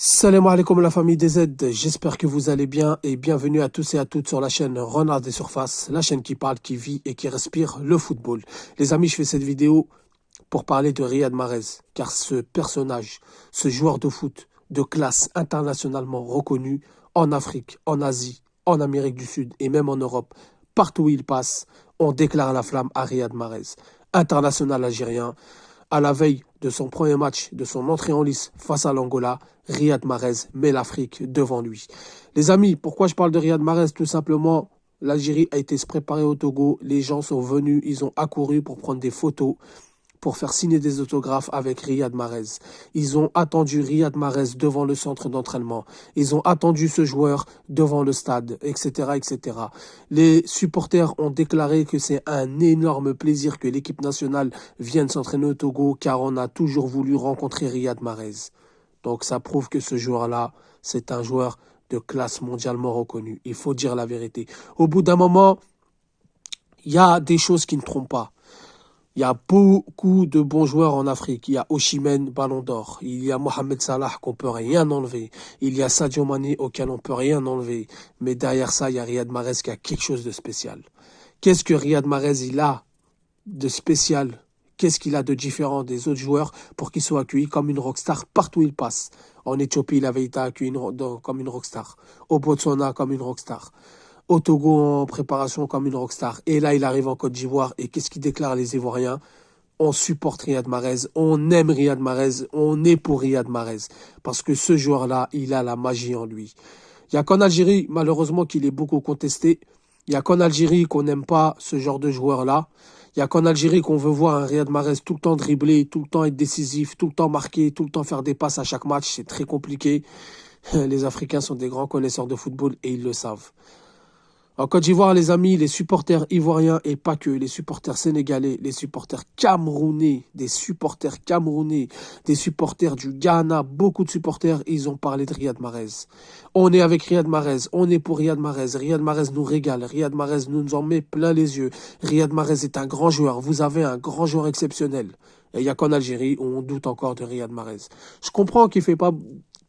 Salam alaikum la famille des Z, j'espère que vous allez bien et bienvenue à tous et à toutes sur la chaîne Renard des Surfaces, la chaîne qui parle, qui vit et qui respire le football. Les amis, je fais cette vidéo pour parler de Riyad Mahrez, car ce personnage, ce joueur de foot de classe internationalement reconnu en Afrique, en Asie, en Amérique du Sud et même en Europe, partout où il passe, on déclare la flamme à Riyad Mahrez, international algérien. À la veille de son premier match, de son entrée en lice face à l'Angola, Riyad Mahrez met l'Afrique devant lui. Les amis, pourquoi je parle de Riyad Mahrez? Tout simplement, l'Algérie a été se préparer au Togo, les gens sont venus, ils ont accouru pour prendre des photos, pour faire signer des autographes avec Riyad Mahrez. Ils ont attendu Riyad Mahrez devant le centre d'entraînement. Ils ont attendu ce joueur devant le stade, etc., etc. Les supporters ont déclaré que c'est un énorme plaisir que l'équipe nationale vienne s'entraîner au Togo, car on a toujours voulu rencontrer Riyad Mahrez. Donc ça prouve que ce joueur-là, c'est un joueur de classe mondialement reconnu. Il faut dire la vérité. Au bout d'un moment, il y a des choses qui ne trompent pas. Il y a beaucoup de bons joueurs en Afrique. Il y a Osimhen, Ballon d'Or. Il y a Mohamed Salah qu'on peut rien enlever. Il y a Sadio Mané auquel on peut rien enlever. Mais derrière ça, il y a Riyad Mahrez qui a quelque chose de spécial. Qu'est-ce que Riyad Mahrez il a de spécial? Qu'est-ce qu'il a de différent des autres joueurs pour qu'il soit accueilli comme une rockstar partout où il passe? En Éthiopie, il avait été accueilli comme une rockstar. Au Botswana, comme une rockstar. Au Togo en préparation comme une rockstar. Et là, il arrive en Côte d'Ivoire. Et qu'est-ce qu'il déclare les Ivoiriens? On supporte Riyad Mahrez, on aime Riyad Mahrez, on est pour Riyad Mahrez. Parce que ce joueur-là, il a la magie en lui. Il n'y a qu'en Algérie, malheureusement, qu'il est beaucoup contesté. Il n'y a qu'en Algérie qu'on n'aime pas ce genre de joueur-là. Il n'y a qu'en Algérie qu'on veut voir un Riyad Mahrez tout le temps dribbler, tout le temps être décisif, tout le temps marquer, tout le temps faire des passes à chaque match. C'est très compliqué. Les Africains sont des grands connaisseurs de football et ils le savent. En Côte d'Ivoire, les amis, les supporters ivoiriens et pas que, les supporters sénégalais, les supporters camerounais, des supporters du Ghana, beaucoup de supporters, ils ont parlé de Riyad Mahrez. On est avec Riyad Mahrez, on est pour Riyad Mahrez. Riyad Mahrez nous régale, Riyad Mahrez nous en met plein les yeux. Riyad Mahrez est un grand joueur, vous avez un grand joueur exceptionnel. Et il n'y a qu'en Algérie où on doute encore de Riyad Mahrez. Je comprends qu'il fait pas...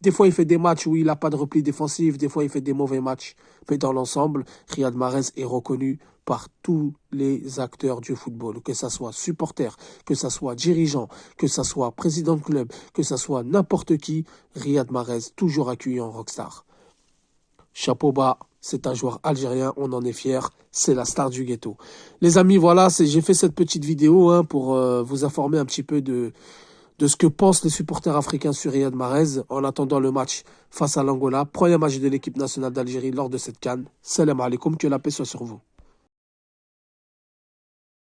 Des fois, il fait des matchs où il n'a pas de repli défensif. Des fois, il fait des mauvais matchs. Mais dans l'ensemble, Riyad Mahrez est reconnu par tous les acteurs du football. Que ça soit supporter, que ça soit dirigeant, que ça soit président de club, que ça soit n'importe qui. Riyad Mahrez, toujours accueilli en rockstar. Chapeau bas, c'est un joueur algérien, on en est fier. C'est la star du ghetto. Les amis, voilà, j'ai fait cette petite vidéo pour vous informer un petit peu de ce que pensent les supporters africains sur Riyad Mahrez en attendant le match face à l'Angola, premier match de l'équipe nationale d'Algérie lors de cette CAN. Salam alaikum, que la paix soit sur vous.